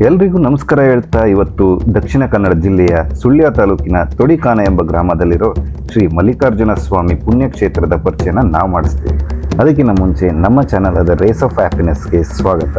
ಎಲ್ರಿಗೂ ನಮಸ್ಕಾರ ಹೇಳ್ತಾ ಇವತ್ತು ದಕ್ಷಿಣ ಕನ್ನಡ ಜಿಲ್ಲೆಯ ಸುಳ್ಯ ತಾಲೂಕಿನ ತೊಡಿಕಾನ ಎಂಬ ಗ್ರಾಮದಲ್ಲಿರೋ ಶ್ರೀ ಮಲ್ಲಿಕಾರ್ಜುನ ಸ್ವಾಮಿ ಪುಣ್ಯಕ್ಷೇತ್ರದ ಪರಿಚಯನ ನಾವು ಮಾಡಿಸ್ತೀವಿ. ಅದಕ್ಕಿಂತ ಮುಂಚೆ ನಮ್ಮ ಚಾನಲ್ ಆದ ರೇಸ್ ಆಫ್ ಹ್ಯಾಪಿನೆಸ್ಗೆ ಸ್ವಾಗತ.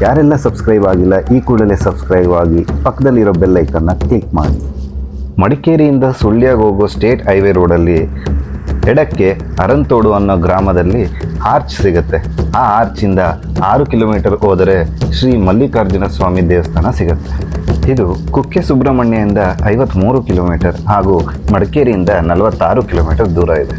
ಯಾರೆಲ್ಲ ಸಬ್ಸ್ಕ್ರೈಬ್ ಆಗಿಲ್ಲ ಈ ಕೂಡಲೇ ಸಬ್ಸ್ಕ್ರೈಬ್ ಆಗಿ ಪಕ್ಕದಲ್ಲಿರೋ ಬೆಲ್ ಐಕನ್ನ ಕ್ಲಿಕ್ ಮಾಡಿ. ಮಡಿಕೇರಿಯಿಂದ ಸುಳ್ಯಗೆ ಹೋಗೋ ಸ್ಟೇಟ್ ಹೈವೇ ರೋಡಲ್ಲಿ ಎಡಕ್ಕೆ ಅರಂತೋಡು ಅನ್ನೋ ಗ್ರಾಮದಲ್ಲಿ ಆರ್ಚ್ ಸಿಗುತ್ತೆ. ಆ ಆರ್ಚಿಂದ 6 ಕಿಲೋಮೀಟರ್ ಹೋದರೆ ಶ್ರೀ ಮಲ್ಲಿಕಾರ್ಜುನ ಸ್ವಾಮಿ ದೇವಸ್ಥಾನ ಸಿಗುತ್ತೆ. ಇದು ಕುಕ್ಕೆ ಸುಬ್ರಹ್ಮಣ್ಯದಿಂದ 53 ಕಿಲೋಮೀಟರ್ ಹಾಗೂ ಮಡಿಕೇರಿಯಿಂದ 46 ಕಿಲೋಮೀಟರ್ ದೂರ ಇದೆ.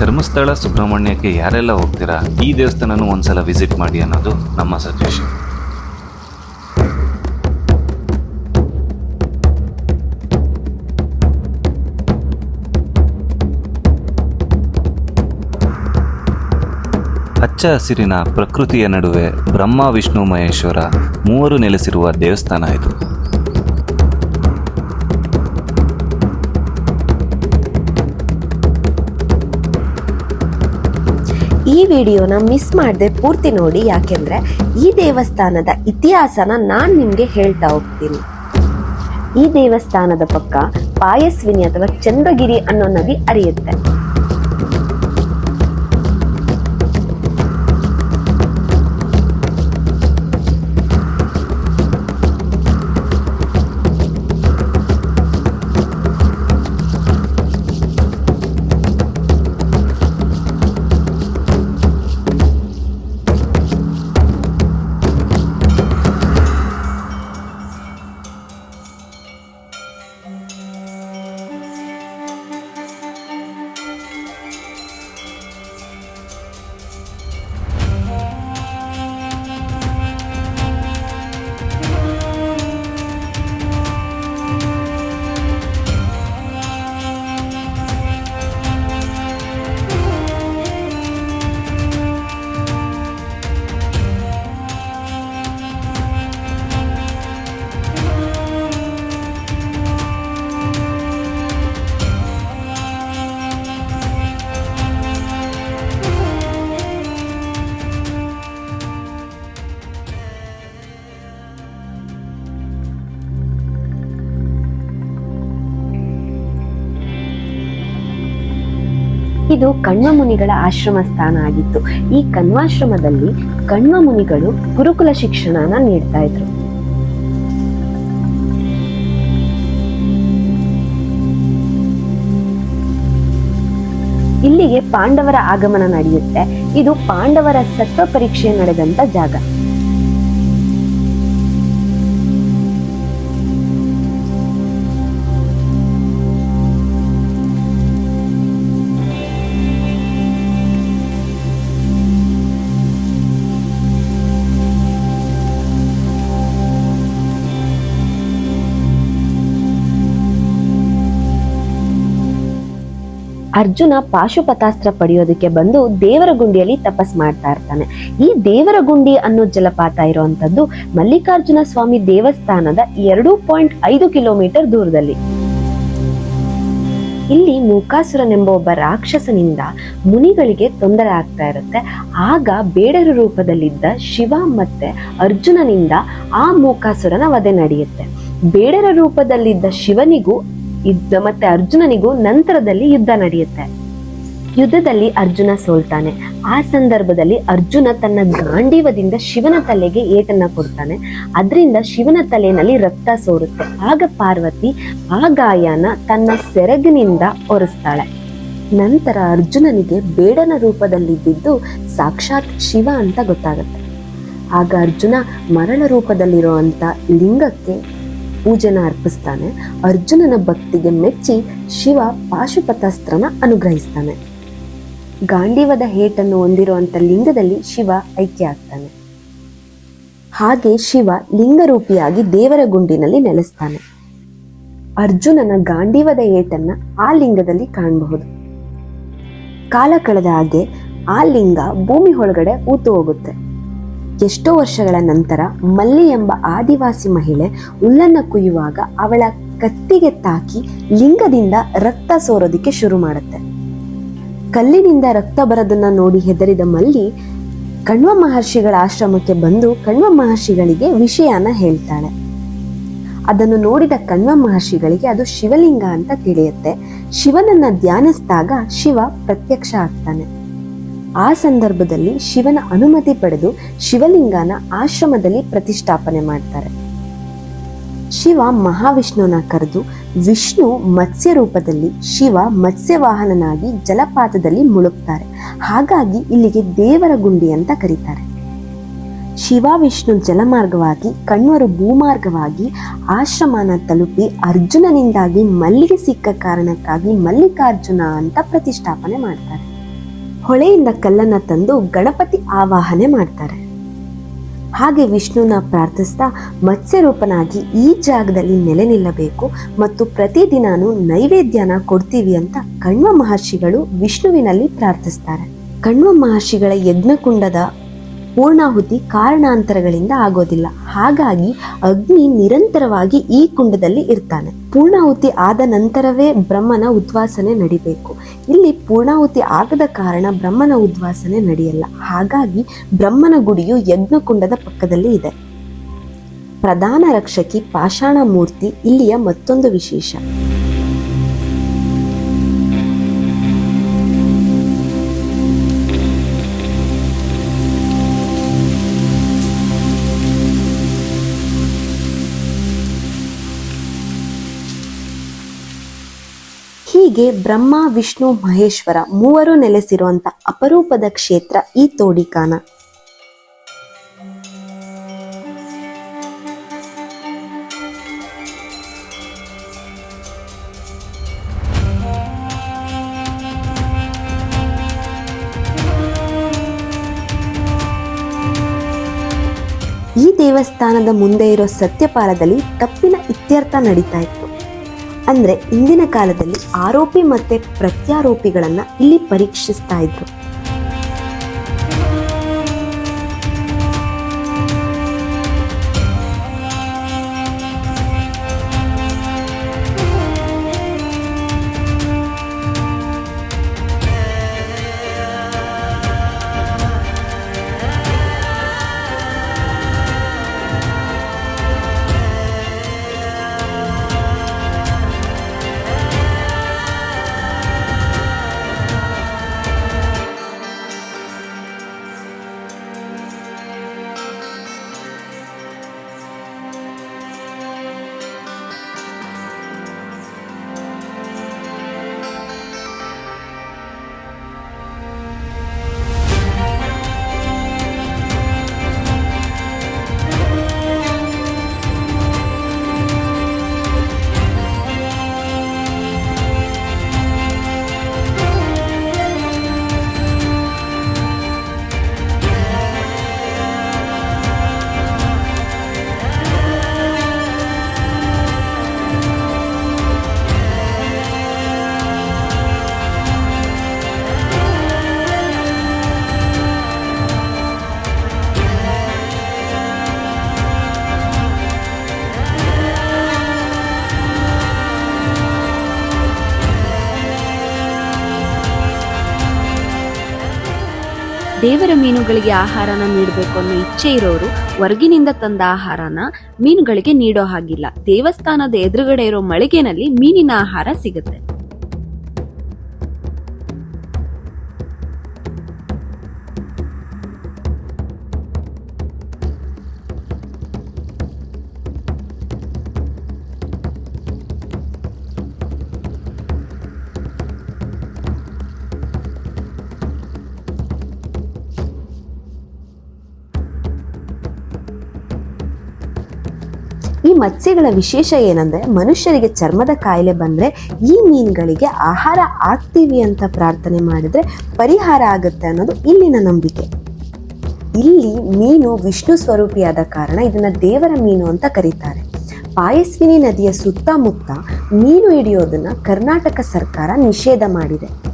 ಧರ್ಮಸ್ಥಳ ಸುಬ್ರಹ್ಮಣ್ಯಕ್ಕೆ ಯಾರೆಲ್ಲ ಹೋಗ್ತೀರಾ ಈ ದೇವಸ್ಥಾನನೂ ಒಂದ್ಸಲ ವಿಸಿಟ್ ಮಾಡಿ ಅನ್ನೋದು ನಮ್ಮ ಸಜೆಷನ್. ಹಚ್ಚ ಹಸಿರಿನ ಪ್ರಕೃತಿಯ ನಡುವೆ ಬ್ರಹ್ಮ ವಿಷ್ಣು ಮಹೇಶ್ವರ ಮೂವರು ನೆಲೆಸಿರುವ ದೇವಸ್ಥಾನ ಇದು. ಈ ವಿಡಿಯೋನ ಮಿಸ್ ಮಾಡದೆ ಪೂರ್ತಿ ನೋಡಿ, ಯಾಕೆಂದ್ರೆ ಈ ದೇವಸ್ಥಾನದ ಇತಿಹಾಸನ ನಾನು ನಿಮ್ಗೆ ಹೇಳ್ತಾ ಹೋಗ್ತೀನಿ. ಈ ದೇವಸ್ಥಾನದ ಪಕ್ಕ ಪಾಯಸ್ವಿನಿ ಅಥವಾ ಚಂದ್ರಗಿರಿ ಅನ್ನೋ ನದಿ ಹರಿಯುತ್ತೆ. ಇದು ಕಣ್ವ ಮುನಿಗಳ ಆಶ್ರಮ ಸ್ಥಾನ ಆಗಿತ್ತು. ಈ ಕಣ್ವಾಶ್ರಮದಲ್ಲಿ ಕಣ್ವ ಮುನಿಗಳು ಗುರುಕುಲ ಶಿಕ್ಷಣನ ನೀಡ್ತಾ ಇದ್ರು. ಇಲ್ಲಿಗೆ ಪಾಂಡವರ ಆಗಮನ ನಡೆಯುತ್ತೆ. ಇದು ಪಾಂಡವರ ಸತ್ವ ಪರೀಕ್ಷೆ ನಡೆದಂತ ಜಾಗ. ಅರ್ಜುನ ಪಾಶುಪತಾಸ್ತ್ರ ಪಡೆಯೋದಕ್ಕೆ ಬಂದು ದೇವರ ಗುಂಡಿಯಲ್ಲಿ ತಪಸ್ ಮಾಡ್ತಾ ಇರ್ತಾನೆ. ಈ ದೇವರ ಗುಂಡಿ ಅನ್ನೋ ಜಲಪಾತ ಇರುವಂತದ್ದು ಮಲ್ಲಿಕಾರ್ಜುನ ಸ್ವಾಮಿ ದೇವಸ್ಥಾನದ 2.5 ಕಿಲೋಮೀಟರ್ ದೂರದಲ್ಲಿ. ಇಲ್ಲಿ ಮೂಕಾಸುರನೆಂಬ ಒಬ್ಬ ರಾಕ್ಷಸನಿಂದ ಮುನಿಗಳಿಗೆ ತೊಂದರೆ ಆಗ್ತಾ ಇರುತ್ತೆ. ಆಗ ಬೇಡರ ರೂಪದಲ್ಲಿದ್ದ ಶಿವ ಮತ್ತೆ ಅರ್ಜುನನಿಂದ ಆ ಮೂಕಾಸುರನ ವಧೆ ನಡೆಯುತ್ತೆ. ಬೇಡರ ರೂಪದಲ್ಲಿದ್ದ ಶಿವನಿಗೂ ಮತ್ತೆ ಅರ್ಜುನನಿಗೂ ನಂತರದಲ್ಲಿ ಯುದ್ಧ ನಡೆಯುತ್ತೆ. ಯುದ್ಧದಲ್ಲಿ ಅರ್ಜುನ ಸೋಲ್ತಾನೆ. ಆ ಸಂದರ್ಭದಲ್ಲಿ ಅರ್ಜುನ ತನ್ನ ಗಾಂಡೀವದಿಂದ ಶಿವನ ತಲೆಗೆ ಏಟನ್ನ ಕೊಡ್ತಾನೆ. ಅದರಿಂದ ಶಿವನ ತಲೆಯಲ್ಲಿ ರಕ್ತ ಸೋರುತ್ತೆ. ಆಗ ಪಾರ್ವತಿ ಆ ಗಾಯನ ತನ್ನ ಸೆರಗಿನಿಂದ ಒರೆಸ್ತಾಳೆ. ನಂತರ ಅರ್ಜುನನಿಗೆ ಬೇಡನ ರೂಪದಲ್ಲಿದ್ದು ಸಾಕ್ಷಾತ್ ಶಿವ ಅಂತ ಗೊತ್ತಾಗುತ್ತೆ. ಆಗ ಅರ್ಜುನ ಮರಳ ರೂಪದಲ್ಲಿರುವಂತ ಲಿಂಗಕ್ಕೆ ಪೂಜೆನ ಅರ್ಪಿಸ್ತಾನೆ. ಅರ್ಜುನನ ಭಕ್ತಿಗೆ ಮೆಚ್ಚಿ ಶಿವ ಪಾಶುಪತಾಸ್ತ್ರನ ಅನುಗ್ರಹಿಸ್ತಾನೆ. ಗಾಂಡೀವದ ಹೇಟನ್ನು ಹೊಂದಿರುವಂತ ಲಿಂಗದಲ್ಲಿ ಶಿವ ಐಕ್ಯ ಆಗ್ತಾನೆ. ಹಾಗೆ ಶಿವ ಲಿಂಗರೂಪಿಯಾಗಿ ದೇವರ ಗುಂಡಿನಲ್ಲಿ ನೆಲೆಸ್ತಾನೆ. ಅರ್ಜುನನ ಗಾಂಡೀವದ ಏಟನ್ನ ಆ ಲಿಂಗದಲ್ಲಿ ಕಾಣಬಹುದು. ಕಾಲ ಕಳೆದ ಹಾಗೆ ಆ ಲಿಂಗ ಭೂಮಿ ಒಳಗಡೆ ಊತು ಹೋಗುತ್ತೆ. ಎಷ್ಟೋ ವರ್ಷಗಳ ನಂತರ ಮಲ್ಲಿ ಎಂಬ ಆದಿವಾಸಿ ಮಹಿಳೆ ಹುಲ್ಲನ್ನು ಕುಯ್ಯುವಾಗ ಅವಳ ಕತ್ತಿಗೆ ತಾಕಿ ಲಿಂಗದಿಂದ ರಕ್ತ ಸೋರೋದಿಕ್ಕೆ ಶುರು ಮಾಡುತ್ತೆ. ಕಲ್ಲಿನಿಂದ ರಕ್ತ ಬರೋದನ್ನ ನೋಡಿ ಹೆದರಿದ ಮಲ್ಲಿ ಕಣ್ವ ಮಹರ್ಷಿಗಳ ಆಶ್ರಮಕ್ಕೆ ಬಂದು ಕಣ್ವ ಮಹರ್ಷಿಗಳಿಗೆ ವಿಷಯನ ಹೇಳ್ತಾಳೆ. ಅದನ್ನು ನೋಡಿದ ಕಣ್ವ ಮಹರ್ಷಿಗಳಿಗೆ ಅದು ಶಿವಲಿಂಗ ಅಂತ ತಿಳಿಯುತ್ತೆ. ಶಿವನನ್ನ ಧ್ಯಾನಿಸಿದಾಗ ಶಿವ ಪ್ರತ್ಯಕ್ಷ ಆಗ್ತಾನೆ. ಆ ಸಂದರ್ಭದಲ್ಲಿ ಶಿವನ ಅನುಮತಿ ಪಡೆದು ಶಿವಲಿಂಗನ ಆಶ್ರಮದಲ್ಲಿ ಪ್ರತಿಷ್ಠಾಪನೆ ಮಾಡ್ತಾರೆ. ಶಿವ ಮಹಾವಿಷ್ಣುವನ್ನ ಕರೆದು ವಿಷ್ಣು ಮತ್ಸ್ಯ ರೂಪದಲ್ಲಿ, ಶಿವ ಮತ್ಸ್ಯವಾಹನನಾಗಿ ಜಲಪಾತದಲ್ಲಿ ಮುಳುಗ್ತಾರೆ. ಹಾಗಾಗಿ ಇಲ್ಲಿಗೆ ದೇವರ ಗುಂಡಿ ಅಂತ ಕರೀತಾರೆ. ಶಿವ ವಿಷ್ಣು ಜಲಮಾರ್ಗವಾಗಿ, ಕಣ್ವರು ಭೂಮಾರ್ಗವಾಗಿ ಆಶ್ರಮನ ತಲುಪಿ ಅರ್ಜುನನಿಂದಾಗಿ ಮಲ್ಲಿಗೆ ಸಿಕ್ಕ ಕಾರಣಕ್ಕಾಗಿ ಮಲ್ಲಿಕಾರ್ಜುನ ಅಂತ ಪ್ರತಿಷ್ಠಾಪನೆ ಮಾಡ್ತಾರೆ. ಹೊಳೆಯಿಂದ ಕಲ್ಲನ್ನ ತಂದು ಗಣಪತಿ ಆವಾಹನೆ ಮಾಡ್ತಾರೆ. ಹಾಗೆ ವಿಷ್ಣುನ ಪ್ರಾರ್ಥಿಸ್ತಾ ಮತ್ಸ್ಯ ರೂಪನಾಗಿ ಈ ಜಾಗದಲ್ಲಿ ನೆಲೆ ನಿಲ್ಲಬೇಕು ಮತ್ತು ಪ್ರತಿದಿನಾನು ನೈವೇದ್ಯನ ಕೊಡ್ತೀವಿ ಅಂತ ಕಣ್ವ ಮಹರ್ಷಿಗಳು ವಿಷ್ಣುವಿನಲ್ಲಿ ಪ್ರಾರ್ಥಿಸ್ತಾರೆ. ಕಣ್ವ ಮಹರ್ಷಿಗಳ ಯಜ್ಞಕುಂಡದ ಪೂರ್ಣಾಹುತಿ ಕಾರಣಾಂತರಗಳಿಂದ ಆಗೋದಿಲ್ಲ. ಹಾಗಾಗಿ ಅಗ್ನಿ ನಿರಂತರವಾಗಿ ಈ ಕುಂಡದಲ್ಲಿ ಇರ್ತಾನೆ. ಪೂರ್ಣಾಹುತಿ ಆದ ನಂತರವೇ ಬ್ರಹ್ಮನ ಉದ್ವಾಸನೆ ನಡಿಬೇಕು. ಇಲ್ಲಿ ಪೂರ್ಣಾಹುತಿ ಆಗದ ಕಾರಣ ಬ್ರಹ್ಮನ ಉದ್ವಾಸನೆ ನಡೆಯಲ್ಲ. ಹಾಗಾಗಿ ಬ್ರಹ್ಮನ ಗುಡಿಯು ಯಜ್ಞಕುಂಡದ ಪಕ್ಕದಲ್ಲಿ ಇದೆ. ಪ್ರಧಾನ ರಕ್ಷಕಿ ಪಾಷಾಣ ಮೂರ್ತಿ ಇಲ್ಲಿಯ ಮತ್ತೊಂದು ವಿಶೇಷ. ಹೀಗೆ ಬ್ರಹ್ಮ, ವಿಷ್ಣು, ಮಹೇಶ್ವರ ಮೂವರು ನೆಲೆಸಿರುವಂತ ಅಪರೂಪದ ಕ್ಷೇತ್ರ ಈ ತೋಡಿಕಾನ. ಈ ದೇವಸ್ಥಾನದ ಮುಂದೆ ಇರೋ ಸತ್ಯಪಾಲದಲ್ಲಿ ತಪ್ಪಿನ ಇತ್ಯರ್ಥ ನಡೀತಾ ಇತ್ತು. ಅಂದ್ರೆ ಇಂದಿನ ಕಾಲದಲ್ಲಿ ಆರೋಪಿ ಮತ್ತೆ ಪ್ರತ್ಯಾರೋಪಿಗಳನ್ನ ಇಲ್ಲಿ ಪರೀಕ್ಷಿಸ್ತಾ ಇದ್ರು. ದೇವರ ಮೀನುಗಳಿಗೆ ಆಹಾರನ ನೀಡಬೇಕು ಅನ್ನೋ ಇಚ್ಛೆ ಇರೋರು ಹೊರಗಿನಿಂದ ತಂದ ಆಹಾರನ ಮೀನುಗಳಿಗೆ ನೀಡೋ ಹಾಗಿಲ್ಲ. ದೇವಸ್ಥಾನದ ಎದುರುಗಡೆ ಇರೋ ಮಳಿಗೆನಲ್ಲಿ ಮೀನಿನ ಆಹಾರ ಸಿಗುತ್ತೆ. ಈ ಮತ್ಸ್ಯಗಳ ವಿಶೇಷ ಏನಂದ್ರೆ, ಮನುಷ್ಯರಿಗೆ ಚರ್ಮದ ಕಾಯಿಲೆ ಬಂದ್ರೆ ಈ ಮೀನುಗಳಿಗೆ ಆಹಾರ ಆಗ್ತೀವಿ ಅಂತ ಪ್ರಾರ್ಥನೆ ಮಾಡಿದ್ರೆ ಪರಿಹಾರ ಆಗುತ್ತೆ ಅನ್ನೋದು ಇಲ್ಲಿನ ನಂಬಿಕೆ. ಇಲ್ಲಿ ಮೀನು ವಿಷ್ಣು ಸ್ವರೂಪಿಯಾದ ಕಾರಣ ಇದನ್ನ ದೇವರ ಮೀನು ಅಂತ ಕರೀತಾರೆ. ಪಾಯಸ್ವಿನಿ ನದಿಯ ಸುತ್ತಮುತ್ತ ಮೀನು ಹಿಡಿಯೋದನ್ನ ಕರ್ನಾಟಕ ಸರ್ಕಾರ ನಿಷೇಧ ಮಾಡಿದೆ.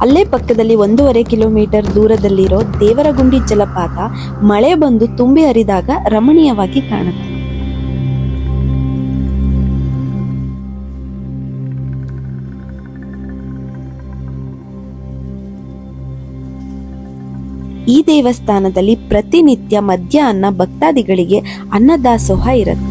ಅಲ್ಲೇ ಪಕ್ಕದಲ್ಲಿ 1.5 ಕಿಲೋಮೀಟರ್ ದೂರದಲ್ಲಿರೋ ದೇವರಗುಂಡಿ ಜಲಪಾತ ಮಳೆ ಬಂದು ತುಂಬಿ ಹರಿದಾಗ ರಮಣೀಯವಾಗಿ ಕಾಣುತ್ತೆ. ಈ ದೇವಸ್ಥಾನದಲ್ಲಿ ಪ್ರತಿನಿತ್ಯ ಮಧ್ಯಾಹ್ನ ಭಕ್ತಾದಿಗಳಿಗೆ ಅನ್ನದಾಸೋಹ ಇರುತ್ತೆ.